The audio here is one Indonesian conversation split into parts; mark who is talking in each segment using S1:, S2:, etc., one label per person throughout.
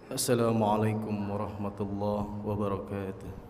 S1: Assalamualaikum warahmatullahi wabarakatuh.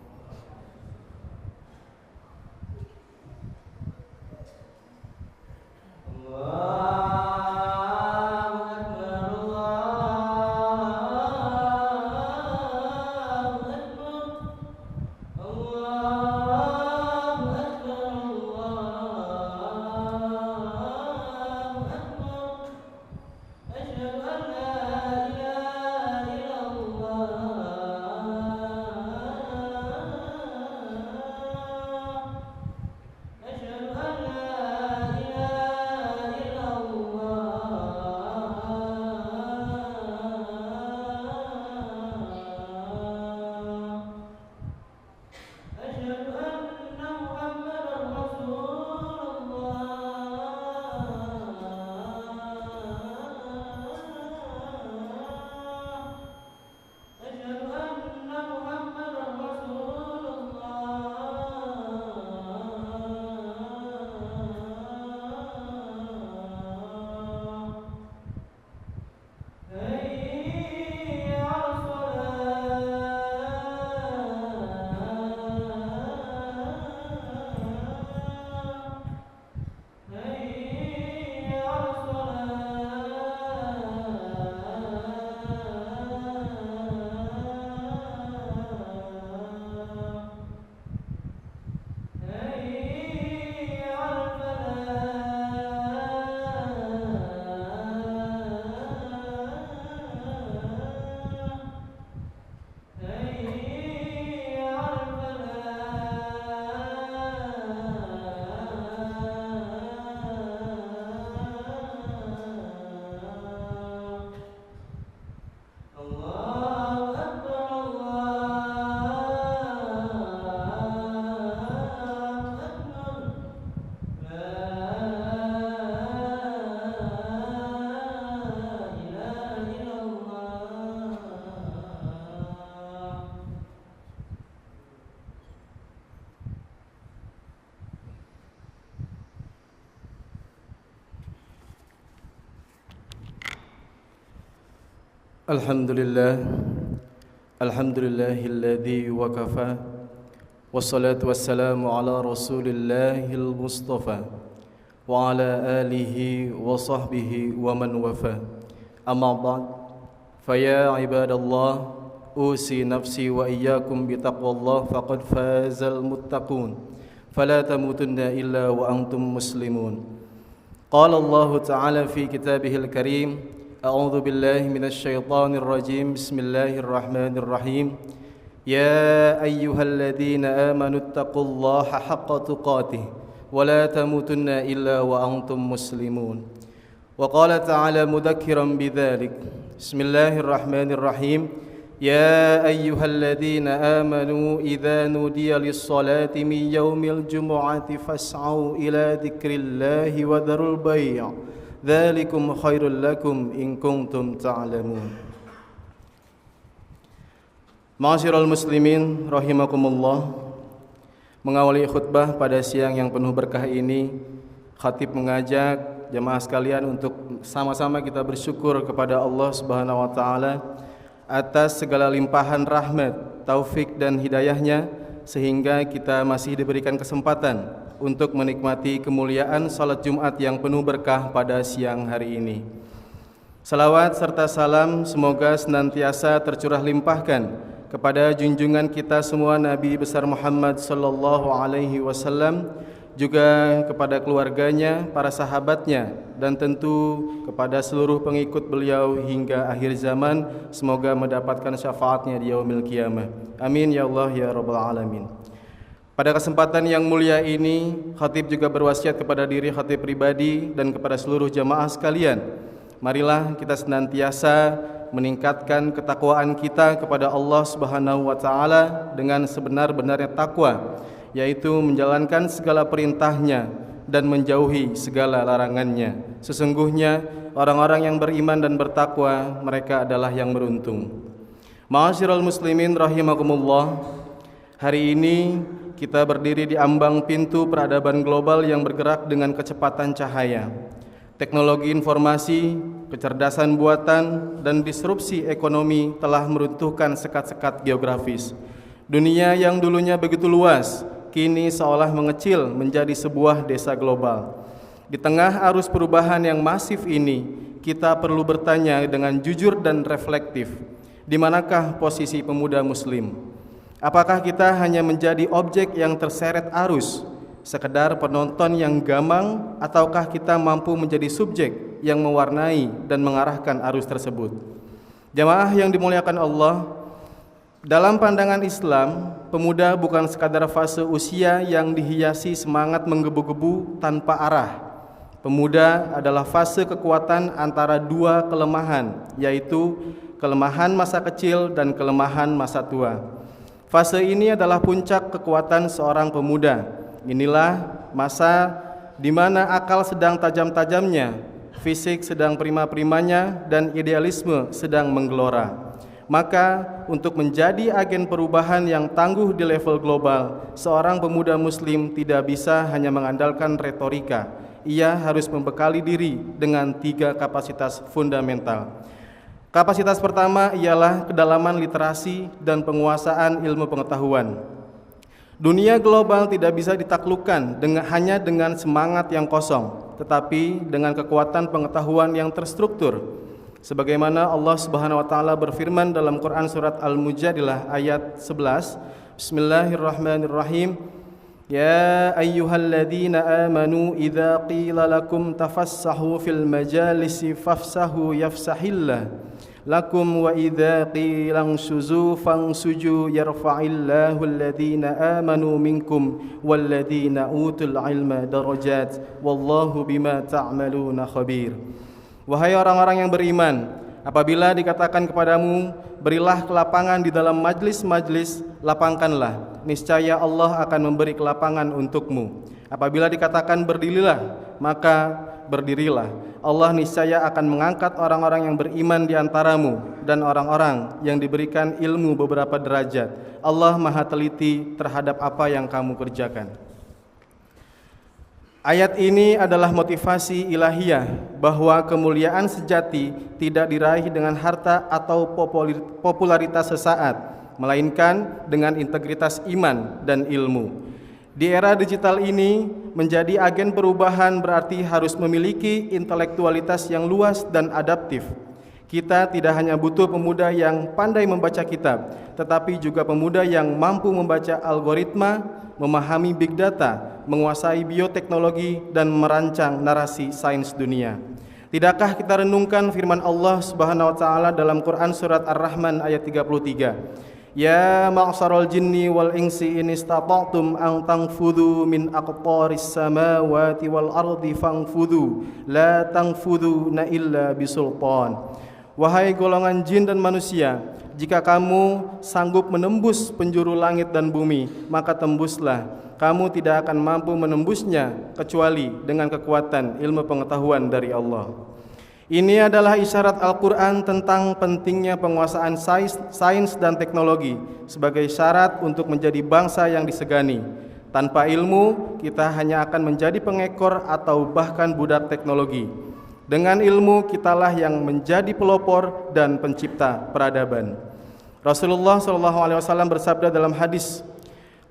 S1: Alhamdulillahilladzi wa kafa wassalatu wassalamu ala rasulillahil mustafa wa ala alihi wa sahbihi wa man wafa. Amma ba'd, faya ibadallah, usi nafsi wa iyyakum bitaqwallah faqad fazal muttaqun fala tamutunna illa wa antum muslimun. Qala Allah ta'ala fi kitabihil karim, أعوذ بالله من الشيطان الرجيم بسم الله الرحمن الرحيم يا أيها الذين آمنوا اتقوا الله حق تقاته ولا تموتن إلا وأنتم مسلمون. وقال تعالى مذكرا بذلك بسم الله الرحمن الرحيم يا أيها الذين آمنوا إذا نودي للصلاة من يوم الجمعة فاسعوا إلى ذكر الله وذروا البيع Dzalikum khairul lakum in kuntum ta'lamun. Ma'asyiral muslimin rahimakumullah. Mengawali khutbah pada siang yang penuh berkah ini, khatib mengajak jemaah sekalian untuk sama-sama kita bersyukur kepada Allah Subhanahu wa taala atas segala limpahan rahmat, taufik dan hidayahnya sehingga kita masih diberikan kesempatan untuk menikmati kemuliaan salat Jumat yang penuh berkah pada siang hari ini. Salawat serta salam semoga senantiasa tercurah limpahkan kepada junjungan kita semua Nabi besar Muhammad sallallahu alaihi wasallam, juga kepada keluarganya, para sahabatnya, dan tentu kepada seluruh pengikut beliau hingga akhir zaman. Semoga mendapatkan syafaatnya di yaumil qiyamah. Amin ya Allah ya rabbal alamin. Pada kesempatan yang mulia ini, khatib juga berwasiat kepada diri khatib pribadi dan kepada seluruh jamaah sekalian. Marilah kita senantiasa meningkatkan ketakwaan kita kepada Allah Subhanahu wa taala dengan sebenar-benarnya takwa, yaitu menjalankan segala perintahnya dan menjauhi segala larangannya. Sesungguhnya orang-orang yang beriman dan bertakwa, mereka adalah yang beruntung. Ma'asyiral muslimin rahimakumullah, hari ini kita berdiri di ambang pintu peradaban global yang bergerak dengan kecepatan cahaya. Teknologi informasi, kecerdasan buatan, dan disrupsi ekonomi telah meruntuhkan sekat-sekat geografis. Dunia yang dulunya begitu luas, kini seolah mengecil menjadi sebuah desa global. Di tengah arus perubahan yang masif ini, kita perlu bertanya dengan jujur dan reflektif, di manakah posisi pemuda Muslim? Apakah kita hanya menjadi objek yang terseret arus, sekedar penonton yang gamang, ataukah kita mampu menjadi subjek yang mewarnai dan mengarahkan arus tersebut? Jamaah yang dimuliakan Allah, dalam pandangan Islam, pemuda bukan sekadar fase usia yang dihiasi semangat menggebu-gebu tanpa arah. Pemuda adalah fase kekuatan antara dua kelemahan, yaitu kelemahan masa kecil dan kelemahan masa tua. Fase ini adalah puncak kekuatan seorang pemuda. Inilah masa di mana akal sedang tajam-tajamnya, fisik sedang prima-primanya, dan idealisme sedang menggelora. Maka untuk menjadi agen perubahan yang tangguh di level global, seorang pemuda Muslim tidak bisa hanya mengandalkan retorika. Ia harus membekali diri dengan 3 kapasitas fundamental. Kapasitas pertama ialah kedalaman literasi dan penguasaan ilmu pengetahuan. Dunia global tidak bisa ditaklukkan hanya dengan semangat yang kosong, tetapi dengan kekuatan pengetahuan yang terstruktur. Sebagaimana Allah Subhanahu wa taala berfirman dalam Quran surat Al-Mujadilah ayat 11, Bismillahirrahmanirrahim. Ya ayyuhalladzina amanu idza qila lakum tafassahu fil majalisi fafsahu yafsahillah lakum wa idza qila ansuzu fansuju yarfa'illahu alladhina amanu minkum walladhina utul ilma darajat wallahu bima ta'maluna khabir. Wahai orang-orang yang beriman, apabila dikatakan kepadamu, berilah kelapangan di dalam majlis-majlis, lapangkanlah, niscaya Allah akan memberi kelapangan untukmu. Apabila dikatakan berdirilah, maka berdirilah. Allah niscaya akan mengangkat orang-orang yang beriman di antaramu dan orang-orang yang diberikan ilmu beberapa derajat. Allah Maha teliti terhadap apa yang kamu kerjakan. Ayat ini adalah motivasi ilahiyah bahwa kemuliaan sejati tidak diraih dengan harta atau popularitas sesaat, melainkan dengan integritas iman dan ilmu. Di era digital ini, menjadi agen perubahan berarti harus memiliki intelektualitas yang luas dan adaptif. Kita tidak hanya butuh pemuda yang pandai membaca kitab, tetapi juga pemuda yang mampu membaca algoritma, memahami big data, menguasai bioteknologi, dan merancang narasi sains dunia. Tidakkah kita renungkan firman Allah Subhanahu wa taala dalam Quran surat Ar-Rahman ayat 33? Ya ma'syaral jinni wal insi in istata'tum an tanfudhu min aqtaris samawati wal ardi fanfudhu la tanfudhuna illa bisultan. Wahai golongan jin dan manusia, jika kamu sanggup menembus penjuru langit dan bumi, maka tembuslah. Kamu tidak akan mampu menembusnya kecuali dengan kekuatan ilmu pengetahuan dari Allah. Ini adalah isyarat Al-Quran tentang pentingnya penguasaan sains dan teknologi sebagai syarat untuk menjadi bangsa yang disegani. Tanpa ilmu, kita hanya akan menjadi pengekor atau bahkan budak teknologi. Dengan ilmu, kitalah yang menjadi pelopor dan pencipta peradaban. Rasulullah SAW bersabda dalam hadis,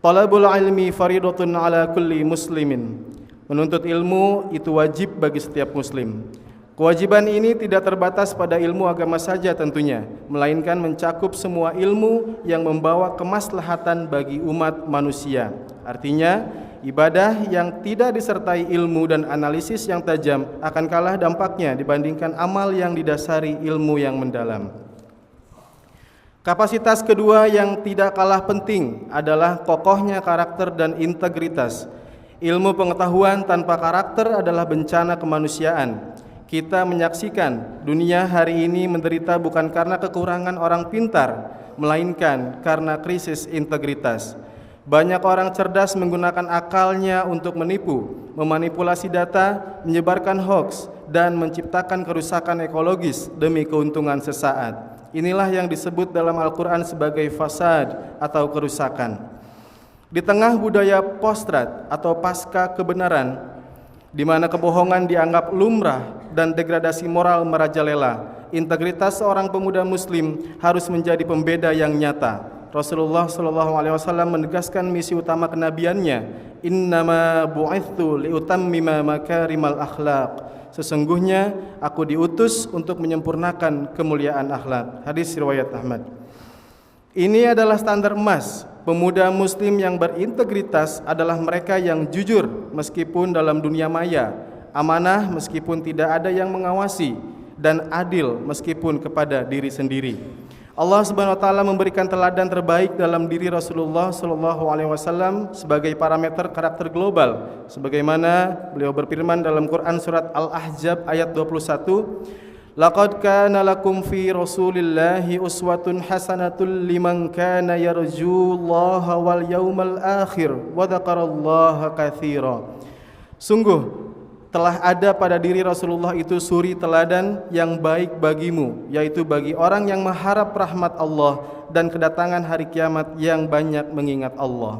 S1: Talabul ilmi faridatun ala kulli muslimin. Menuntut ilmu itu wajib bagi setiap muslim. Kewajiban ini tidak terbatas pada ilmu agama saja tentunya, melainkan mencakup semua ilmu yang membawa kemaslahatan bagi umat manusia. Artinya, ibadah yang tidak disertai ilmu dan analisis yang tajam akan kalah dampaknya dibandingkan amal yang didasari ilmu yang mendalam. Kapasitas kedua yang tidak kalah penting adalah kokohnya karakter dan integritas. Ilmu pengetahuan tanpa karakter adalah bencana kemanusiaan. Kita menyaksikan dunia hari ini menderita bukan karena kekurangan orang pintar, melainkan karena krisis integritas. Banyak orang cerdas menggunakan akalnya untuk menipu, memanipulasi data, menyebarkan hoaks, dan menciptakan kerusakan ekologis demi keuntungan sesaat. Inilah yang disebut dalam Al-Quran sebagai fasad atau kerusakan. Di tengah budaya postrat atau pasca kebenaran, di mana kebohongan dianggap lumrah dan degradasi moral merajalela. Integritas seorang pemuda muslim harus menjadi pembeda yang nyata. Rasulullah SAW menegaskan misi utama kenabiannya, innama bu'ithtu liutammima makarimal akhlaq. Sesungguhnya aku diutus untuk menyempurnakan kemuliaan akhlak. Hadis riwayat Ahmad. Ini adalah standar emas. Pemuda muslim yang berintegritas adalah mereka yang jujur meskipun dalam dunia maya, amanah meskipun tidak ada yang mengawasi, dan adil meskipun kepada diri sendiri. Allah Subhanahu wa taala memberikan teladan terbaik dalam diri Rasulullah sallallahu alaihi wasallam sebagai parameter karakter global, sebagaimana beliau berfirman dalam Quran surat Al-Ahzab ayat 21, laqad kana lakum fi Rasulillahi uswatun hasanatul liman kana yarjullaha wal yawmal akhir wa dzakarallaha katsira. Sungguh telah ada pada diri Rasulullah itu suri teladan yang baik bagimu, yaitu bagi orang yang mengharap rahmat Allah dan kedatangan hari kiamat yang banyak mengingat Allah.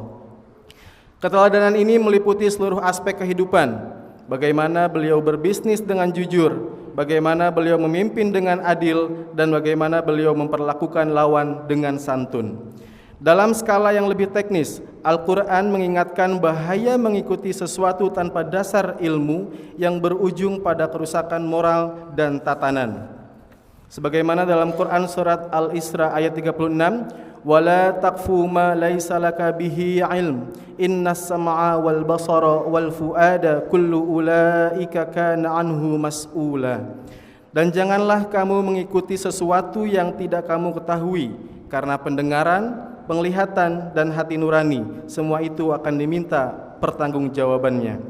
S1: Keteladanan ini meliputi seluruh aspek kehidupan. Bagaimana beliau berbisnis dengan jujur, bagaimana beliau memimpin dengan adil, dan bagaimana beliau memperlakukan lawan dengan santun. Dalam skala yang lebih teknis, Al-Quran mengingatkan bahaya mengikuti sesuatu tanpa dasar ilmu yang berujung pada kerusakan moral dan tatanan. Sebagaimana dalam Quran surat Al-Isra ayat 36, wala taqfu ma laisa laka bihi ilm innas sam'a wal basara wal fuada kullu ulaika kana anhu mas'ula. Dan janganlah kamu mengikuti sesuatu yang tidak kamu ketahui, karena pendengaran, penglihatan, dan hati nurani, semua itu akan diminta pertanggungjawabannya.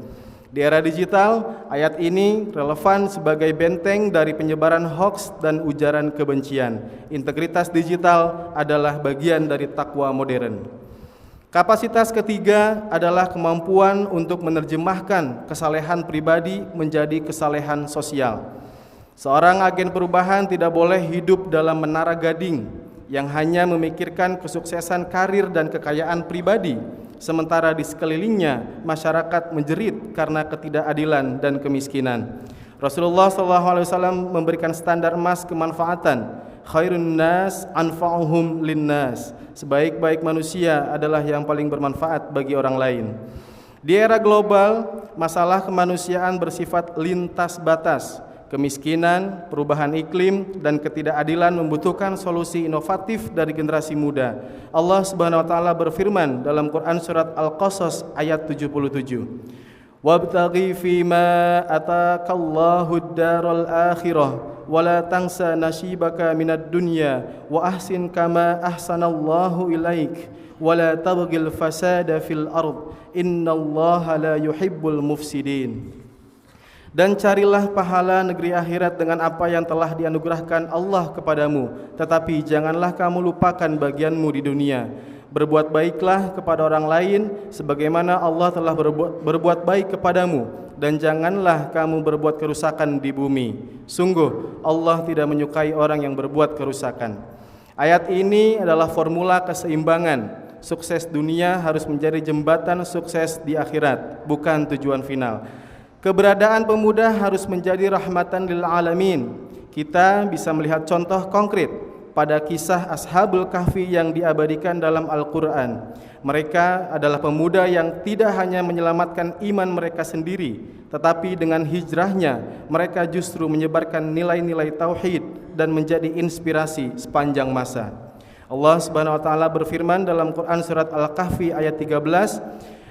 S1: Di era digital, ayat ini relevan sebagai benteng dari penyebaran hoaks dan ujaran kebencian. Integritas digital adalah bagian dari takwa modern. Kapasitas ketiga adalah kemampuan untuk menerjemahkan kesalehan pribadi menjadi kesalehan sosial. Seorang agen perubahan tidak boleh hidup dalam menara gading yang hanya memikirkan kesuksesan karir dan kekayaan pribadi, sementara di sekelilingnya masyarakat menjerit karena ketidakadilan dan kemiskinan. Rasulullah SAW memberikan standar emas kemanfaatan, khairun nas anfa'uhum linnas. Sebaik-baik manusia adalah yang paling bermanfaat bagi orang lain. Di era global, masalah kemanusiaan bersifat lintas batas. Kemiskinan, perubahan iklim, dan ketidakadilan membutuhkan solusi inovatif dari generasi muda. Allah Subhanahu wa taala berfirman dalam Quran surat Al-Qasas ayat 77. Wabtaghi fima atakallahu ad-daral akhirah wa la tansa nasibaka minad dunya wa ahsin kama ahsanallahu ilaik wa la tabghil fasada fil ard innallaha la yuhibbul mufsidin. Dan carilah pahala negeri akhirat dengan apa yang telah dianugerahkan Allah kepadamu, tetapi janganlah kamu lupakan bagianmu di dunia. Berbuat baiklah kepada orang lain sebagaimana Allah telah berbuat baik kepadamu, dan janganlah kamu berbuat kerusakan di bumi. Sungguh Allah tidak menyukai orang yang berbuat kerusakan. Ayat ini adalah formula keseimbangan. Sukses dunia harus menjadi jembatan sukses di akhirat, bukan tujuan final. Keberadaan pemuda harus menjadi rahmatan lil alamin. Kita bisa melihat contoh konkret pada kisah Ashabul Kahfi yang diabadikan dalam Al-Quran. Mereka adalah pemuda yang tidak hanya menyelamatkan iman mereka sendiri, tetapi dengan hijrahnya mereka justru menyebarkan nilai-nilai tauhid dan menjadi inspirasi sepanjang masa. Allah Subhanahu wa taala berfirman dalam Quran surat Al-Kahfi ayat 13,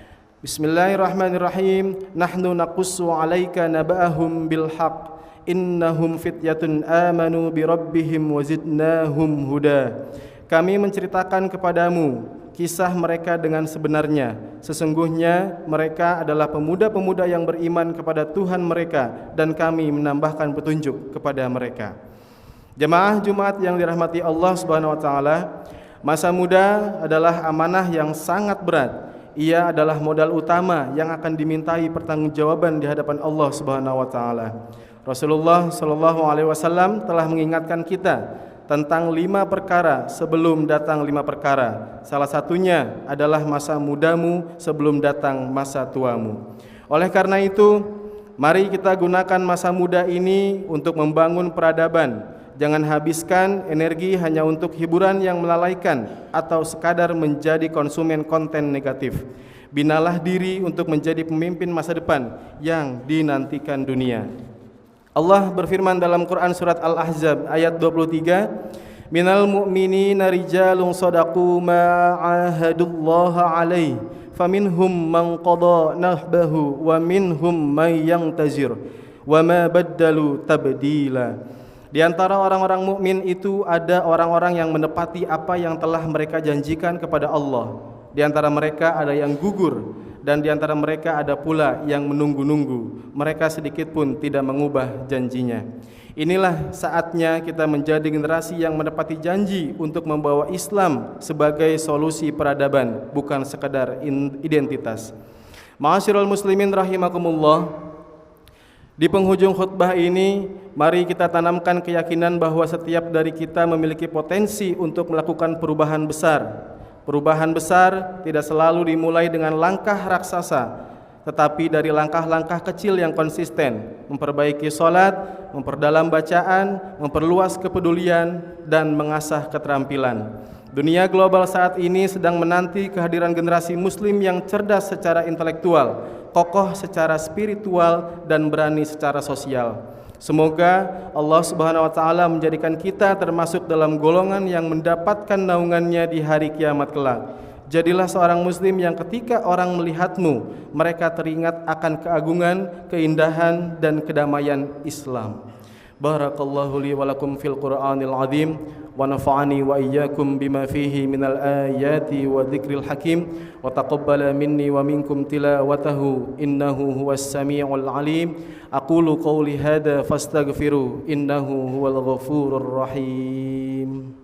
S1: Bismillahirrahmanirrahim. Nahnu naqussu 'alaika naba'ahum bil haqq innahum fityatun amanu bi rabbihim wa zidnahum huda. Kami menceritakan kepadamu kisah mereka dengan sebenarnya. Sesungguhnya mereka adalah pemuda-pemuda yang beriman kepada Tuhan mereka, dan kami menambahkan petunjuk kepada mereka. Jemaah Jumat yang dirahmati Allah Subhanahu wa taala, masa muda adalah amanah yang sangat berat. Ia adalah modal utama yang akan dimintai pertanggungjawaban di hadapan Allah Subhanahu wa taala. Rasulullah sallallahu alaihi wasallam telah mengingatkan kita tentang 5 perkara sebelum datang 5 perkara. Salah satunya adalah masa mudamu sebelum datang masa tuamu. Oleh karena itu, Mari kita gunakan masa muda ini untuk membangun peradaban. Jangan habiskan energi hanya untuk hiburan yang melalaikan atau sekadar menjadi konsumen konten negatif. Binalah diri untuk menjadi pemimpin masa depan yang dinantikan dunia. Allah berfirman dalam Quran surat Al-Ahzab ayat 23, "Minal mu'minina rijalun shadaqu ma 'ahadullaha 'alaihi, faminhum man qada nahbahu wa minhum man yantazir, wa ma baddalu tabdila." Di antara orang-orang mukmin itu ada orang-orang yang menepati apa yang telah mereka janjikan kepada Allah. Di antara mereka ada yang gugur, dan di antara mereka ada pula yang menunggu-nunggu. Mereka sedikit pun tidak mengubah janjinya. Inilah saatnya kita menjadi generasi yang menepati janji untuk membawa Islam sebagai solusi peradaban, bukan sekadar identitas. Ma'asyiral muslimin rahimakumullah. Di penghujung khutbah ini, mari kita tanamkan keyakinan bahwa setiap dari kita memiliki potensi untuk melakukan perubahan besar. Perubahan besar tidak selalu dimulai dengan langkah raksasa, tetapi dari langkah-langkah kecil yang konsisten, memperbaiki sholat, memperdalam bacaan, memperluas kepedulian, dan mengasah keterampilan. Dunia global saat ini sedang menanti kehadiran generasi muslim yang cerdas secara intelektual, kokoh secara spiritual, dan berani secara sosial. Semoga Allah Subhanahu wa taala menjadikan kita termasuk dalam golongan yang mendapatkan naungannya di hari kiamat kelak. Jadilah seorang muslim yang ketika orang melihatmu, mereka teringat akan keagungan, keindahan, dan kedamaian Islam. Barakallahu li wa lakum fil Qur'anil azim, wa nafa'ani wa iyyakum bima fihi minal ayati wa dzikril hakim, wa taqabbala minni wa minkum tilawatahu innahu huwas samiul alim. Aqulu qawli hadza fastaghfiru innahu huwal ghafurur rahim.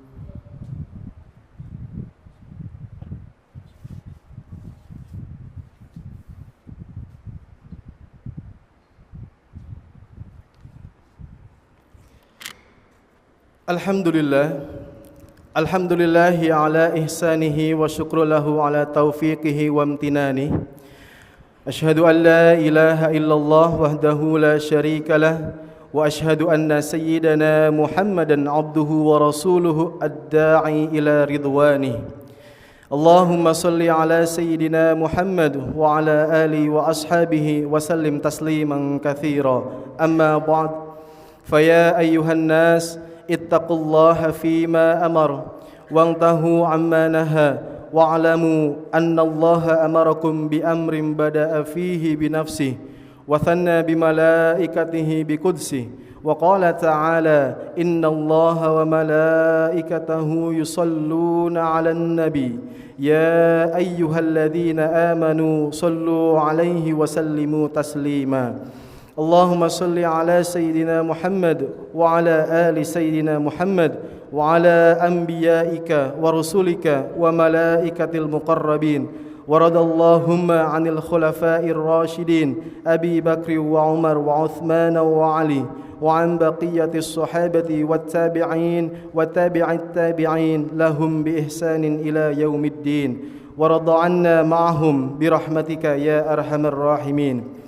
S1: Alhamdulillahi ala ihsanihi wa syukru lahu ala taufiqihi wa amtinanihi. Ashhadu an la ilaha illallah wahdahu la syarika lah, wa ashhadu anna sayyidana Muhammadan abduhu wa rasuluhu ad-da'i ila ridwanihi. Allahumma salli ala sayyidina Muhammad wa ala alihi wa ashabihi wa sallim tasliman katsira. Amma ba'd, faya ayyuhan nas ittaqullaha fima amar wantahu amma naha wa'lamu anna Allaha amarakum bi amrin bada'a fihi bi nafsihi wa thanna bi malaikatihi bi qudsihi wa qala ta'ala inna Allaha wa malaikatahu yusalluna 'alan nabi ya ayyuhalladzina amanu sallu 'alaihi wa sallimu taslima. Allahumma salli ala Sayyidina Muhammad wa ala ali Sayyidina Muhammad wa ala anbiya'ika wa rusulika wa malaikatil muqarrabin wa radallahumma anil khulafa'ir rasyidin Abi Bakr wa Umar wa Uthman wa Ali wa an baqiyatis sahabati wat tabi'in wa tabi'it tabi'in lahum bi ihsanin ila yaumiddin wa radha 'anna ma'ahum bi rahmatika ya arhamar rahimin.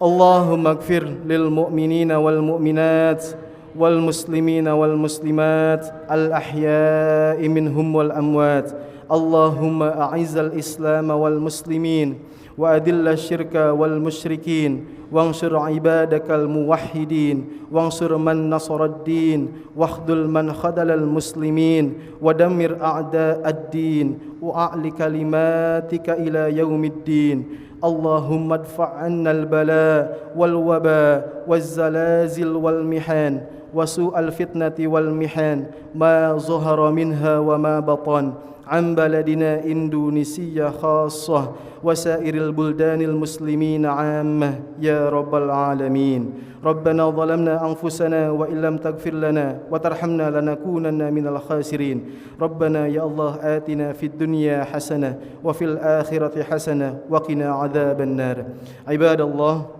S1: Allahumma ighfir lil mu'minina wal mu'minat wal muslimina wal muslimat al ahya'i minhum wal amwat. Allahumma a'izzal islam wal muslimin wa adilla syirka wal musyrikin wansur ibadakal muwahhidin wansur man nasaraddin wakhdul man khadalal muslimin wa dammir a'da'ad-din wa a'li kalimatika ila yaumiddin. Allahumma adfa' 'annal bala wal waba waz zalazil wal mihan wa su'al fitnati wal mihan ma zahara minha wa ma batan an baladina Indonesia khassah wa sairil buldanil muslimin 'ammah ya rabbal alamin. Rabbana zalamna anfusana wa illam taghfir lana wa tarhamna lanakunanna minal khasirin. Rabbana ya Allah atina fid dunya hasanah wa fil akhirati hasanah wa qina adzaban nar. Ibadallah,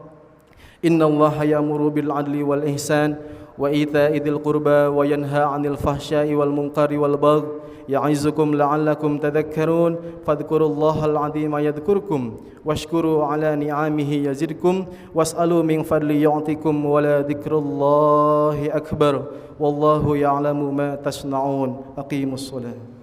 S1: innallaha ya'muru bil 'adli wal ihsan وإيتاء ذي القربى وينهى عن الفحشاء والمنكر والبغي يعظكم لعلكم تذكرون فاذكروا الله العظيم يذكركم واشكروا على نعمه يزدكم واسألوا من فضله يعطكم ولذكر الله أكبر والله يعلم ما تصنعون أقيموا الصلاة